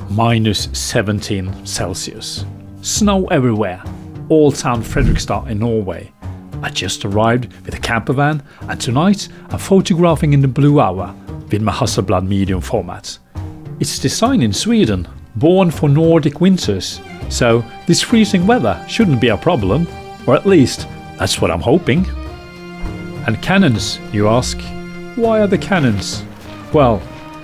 -17 Celsius. Snow everywhere. Old town Fredrikstad in Norway. I just arrived with a camper van, and tonight I'm photographing in the blue hour with my Hasselblad medium format. It's designed in Sweden, born for Nordic winters, so this freezing weather shouldn't be a problem, or at least that's what I'm hoping. And cannons, you ask? Why are the cannons? Well,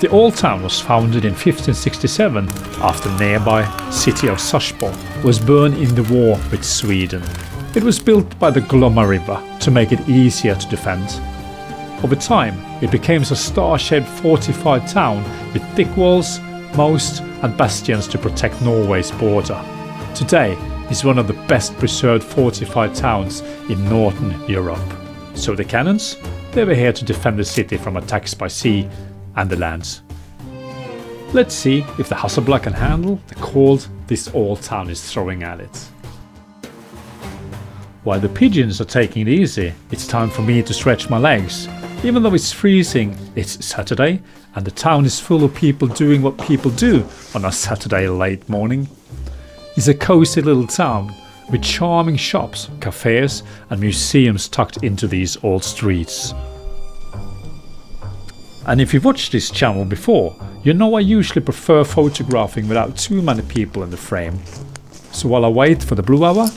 the old town was founded in 1567 after the nearby city of Sarpsborg was burned in the war with Sweden. It was built by the Glomma River to make it easier to defend. Over time, it became a star-shaped fortified town with thick walls, moats and bastions to protect Norway's border. Today, it's one of the best preserved fortified towns in Northern Europe. So the cannons? They were here to defend the city from attacks by sea and the lands. Let's see if the Hasselblad can handle the cold this old town is throwing at it. While the pigeons are taking it easy, it's time for me to stretch my legs. Even though it's freezing, it's Saturday and the town is full of people doing what people do on a Saturday late morning. It's a cozy little town with charming shops, cafes and museums tucked into these old streets. And if you've watched this channel before, you know I usually prefer photographing without too many people in the frame. So while I wait for the blue hour,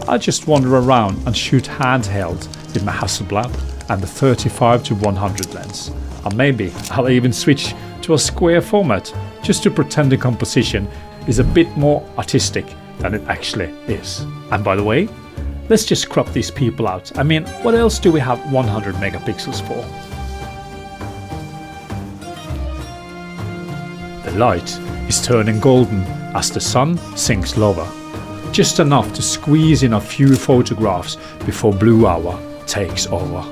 I just wander around and shoot handheld with my Hasselblad and the 35-100 lens. And maybe I'll even switch to a square format just to pretend the composition is a bit more artistic than it actually is. And by the way, let's just crop these people out. I mean, what else do we have 100 megapixels for? The light is turning golden as the sun sinks lower. Just enough to squeeze in a few photographs before blue hour takes over.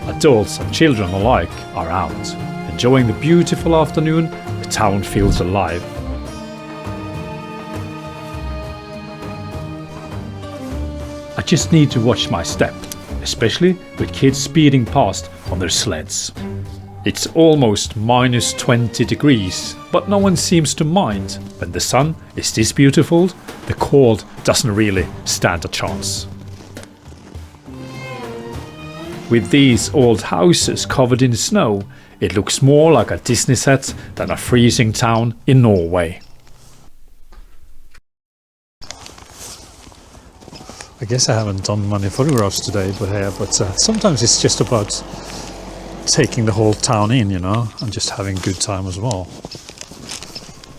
Adults and children alike are out. Enjoying the beautiful afternoon, the town feels alive. I just need to watch my step, especially with kids speeding past on their sleds. It's almost -20 degrees, but no one seems to mind. When the sun is this beautiful, the cold doesn't really stand a chance. With these old houses covered in snow, it looks more like a Disney set than a freezing town in Norway. I guess I haven't done many photographs today, but sometimes it's just about taking the whole town in, you know, and just having a good time as well.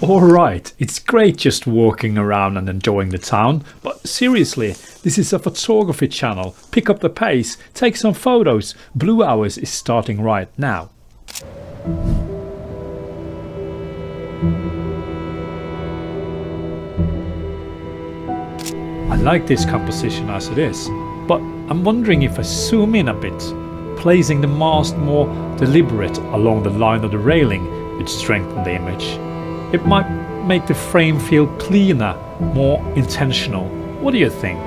Alright, it's great just walking around and enjoying the town, but seriously, this is a photography channel. Pick up the pace, take some photos. Blue hours is starting right now. I like this composition as it is, but I'm wondering if I zoom in a bit, placing the mast more deliberate along the line of the railing would strengthen the image. It might make the frame feel cleaner, more intentional. What do you think?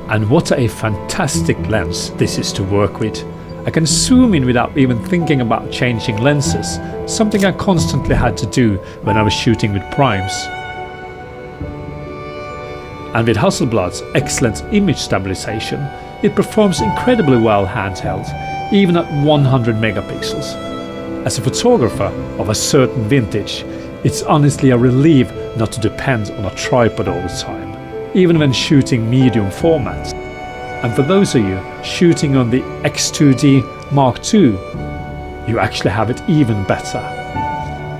And what a fantastic lens this is to work with. I can zoom in without even thinking about changing lenses, something I constantly had to do when I was shooting with primes. And with Hasselblad's excellent image stabilization, it performs incredibly well handheld, even at 100 megapixels. As a photographer of a certain vintage, it's honestly a relief not to depend on a tripod all the time, even when shooting medium formats. And for those of you shooting on the X2D Mark II, you actually have it even better.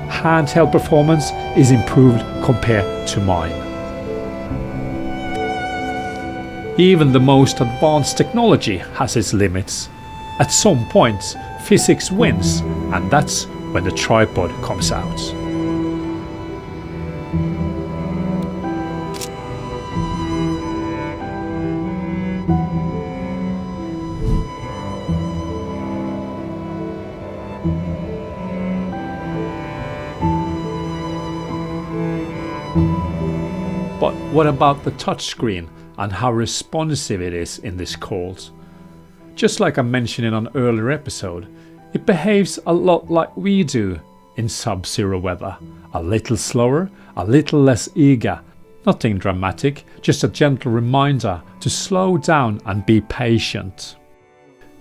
Handheld performance is improved compared to mine. Even the most advanced technology has its limits. At some point, physics wins, and that's when the tripod comes out. But what about the touchscreen and how responsive it is in this cold? Just like I mentioned in an earlier episode, it behaves a lot like we do in sub-zero weather. A little slower, a little less eager. Nothing dramatic, just a gentle reminder to slow down and be patient.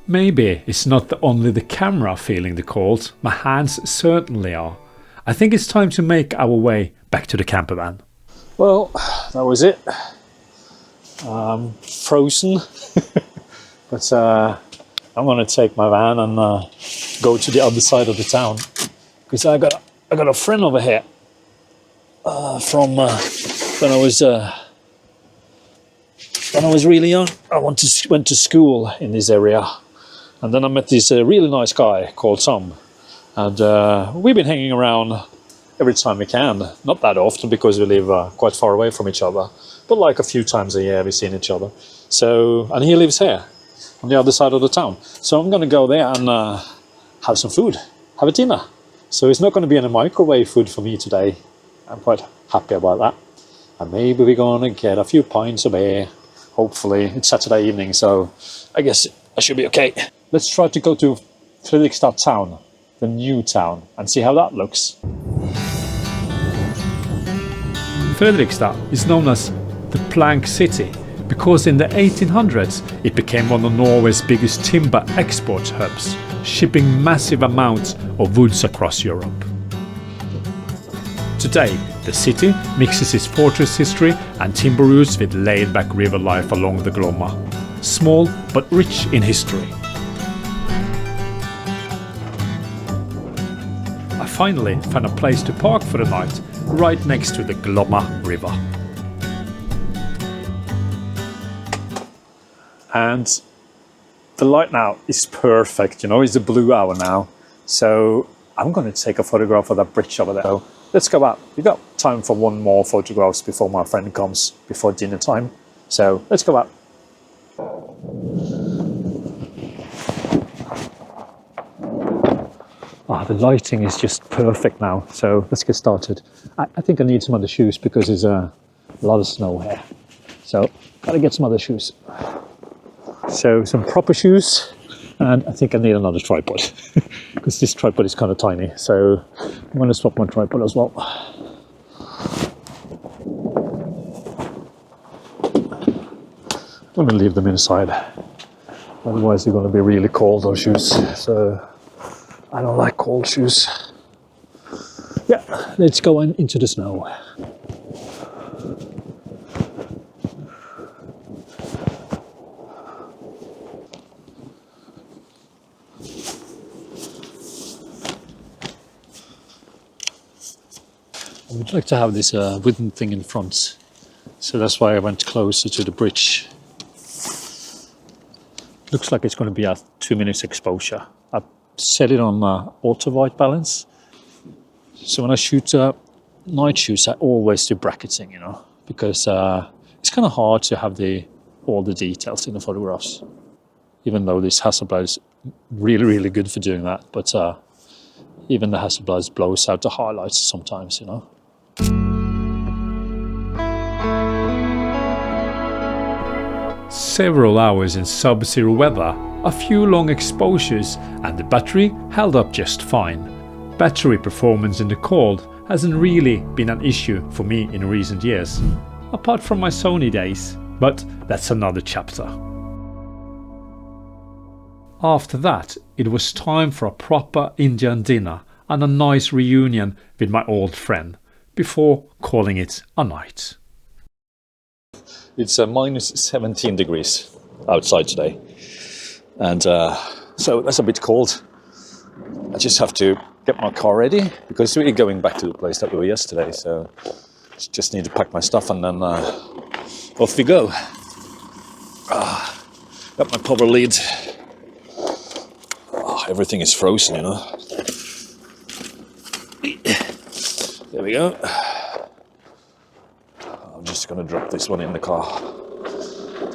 Maybe it's not only the camera feeling the cold, my hands certainly are. I think it's time to make our way back to the camper van. Well, that was it. Frozen. But I'm gonna take my van and go to the other side of the town, because I got a friend over here from when I was really young. I went to school in this area, and then I met this really nice guy called Tom, and we've been hanging around every time we can. Not that often because we live quite far away from each other, but like a few times a year we've seen each other. So, and he lives here on the other side of the town. So I'm gonna go there and have some food, have a dinner. So it's not gonna be any microwave food for me today. I'm quite happy about that. And maybe we're gonna get a few pints of beer. Hopefully, it's Saturday evening, so I guess I should be okay. Let's try to go to Fredrikstad town, the new town, and see how that looks. Fredrikstad is known as the Plank City because in the 1800s it became one of Norway's biggest timber export hubs, shipping massive amounts of woods across Europe. Today, the city mixes its fortress history and timber roots with laid-back river life along the Glomma. Small but rich in history. I finally found a place to park for the night, right next to the Glomma River. And the light now is perfect, you know, it's the blue hour now. So I'm going to take a photograph of that bridge over there. So let's go out. We've got time for one more photographs before my friend comes, before dinner time. So let's go out. The lighting is just perfect now. So let's get started. I think I need some other shoes because there's a lot of snow here. So gotta get some other shoes. So some proper shoes, and I think I need another tripod because this tripod is kind of tiny. So I'm going to swap my tripod as well. I'm going to leave them inside, otherwise they're going to be really cold, those shoes. So I don't like cold shoes. Yeah, let's go into the snow. I would like to have this wooden thing in front, so that's why I went closer to the bridge. Looks like it's going to be a 2 minutes exposure. I set it on auto white balance, so when I shoot night shoots I always do bracketing, you know, because it's kind of hard to have all the details in the photographs, even though this Hasselblad is really good for doing that, but even the Hasselblad blows out the highlights sometimes, you know. Several hours in sub-zero weather, a few long exposures, and the battery held up just fine. Battery performance in the cold hasn't really been an issue for me in recent years, apart from my Sony days, but that's another chapter. After that, it was time for a proper Indian dinner and a nice reunion with my old friend, before calling it a night. It's minus 17 degrees outside today, and so that's a bit cold. I just have to get my car ready because we're going back to the place that we were yesterday, so just need to pack my stuff and then off we go. Got my power lead. Everything is frozen, you know. There we go. I'm just gonna drop this one in the car,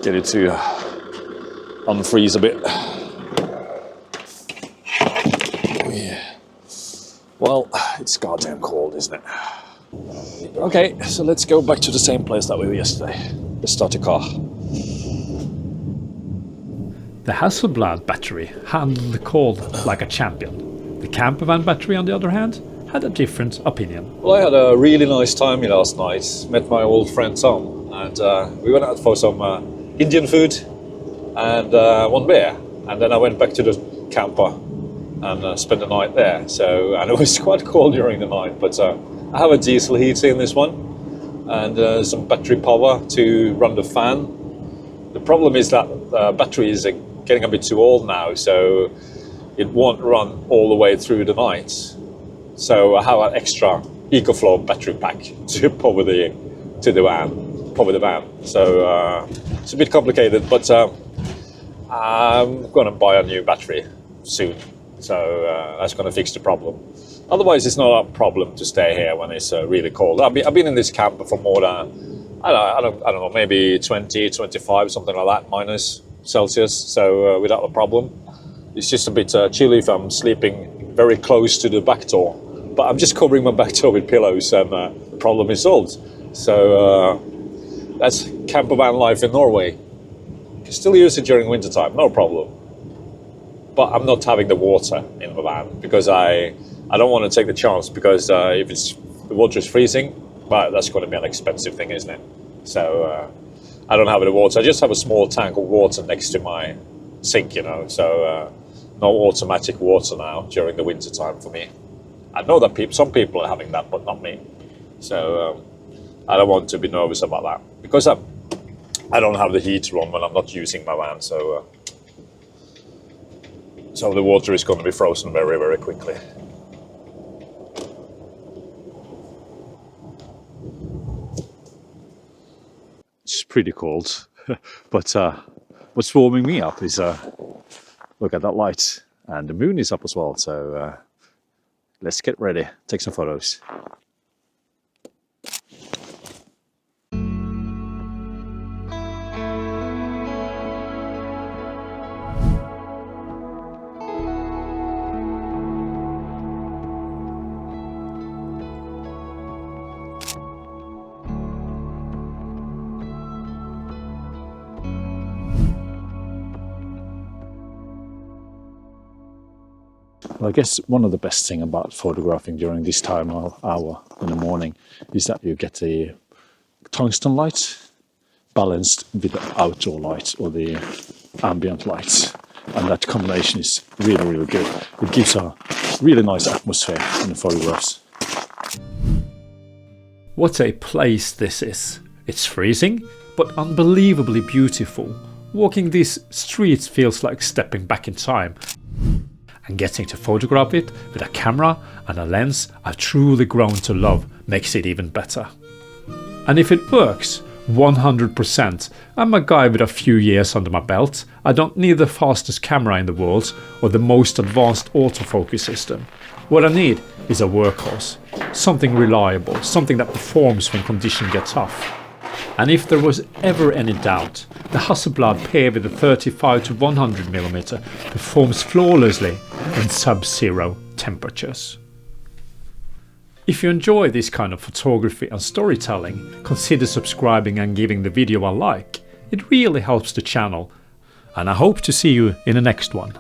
get it to unfreeze a bit. Yeah. Well, it's goddamn cold, isn't it? Okay, so let's go back to the same place that we were yesterday. Let's start the car. The Hasselblad battery handled the cold like a champion. The camper van battery, on the other hand, had a different opinion. Well, I had a really nice time here last night. Met my old friend Tom, and we went out for some Indian food and one beer. And then I went back to the camper and spent the night there. So, and it was quite cold during the night, but I have a diesel heater in this one and some battery power to run the fan. The problem is that the battery is getting a bit too old now, so it won't run all the way through the night. So I have an extra EcoFlow battery pack to power the van. So it's a bit complicated, but I'm going to buy a new battery soon. So that's going to fix the problem. Otherwise, it's not a problem to stay here when it's really cold. I've been in this camper for more than I don't know, maybe 20, 25, something like that, minus Celsius. So without a problem. It's just a bit chilly if I'm sleeping very close to the back door. But I'm just covering my back door with pillows and the problem is solved. So that's camper van life in Norway. You can still use it during winter time, no problem. But I'm not having the water in the van because I don't want to take the chance, because if the water is freezing, well, that's going to be an expensive thing, isn't it? So I don't have the water. I just have a small tank of water next to my sink, you know. So no automatic water now during the winter time for me. I know that some people are having that, but not me. So I don't want to be nervous about that, because I don't have the heater on when I'm not using my van. So the water is going to be frozen very, very quickly. It's pretty cold, but what's warming me up is look at that light, and the moon is up as well. So let's get ready, take some photos. Well, I guess one of the best things about photographing during this time hour in the morning is that you get the tungsten light balanced with the outdoor light or the ambient lights, and that combination is really, really good. It gives a really nice atmosphere in the photographs. What a place this is. It's freezing, but unbelievably beautiful. Walking these streets feels like stepping back in time. And getting to photograph it with a camera and a lens I've truly grown to love makes it even better. And if it works 100%, I'm a guy with a few years under my belt. I don't need the fastest camera in the world or the most advanced autofocus system. What I need is a workhorse, something reliable, something that performs when conditions get tough. And if there was ever any doubt, the Hasselblad paired with the 35 to 100mm performs flawlessly in sub-zero temperatures. If you enjoy this kind of photography and storytelling, consider subscribing and giving the video a like. It really helps the channel, and I hope to see you in the next one.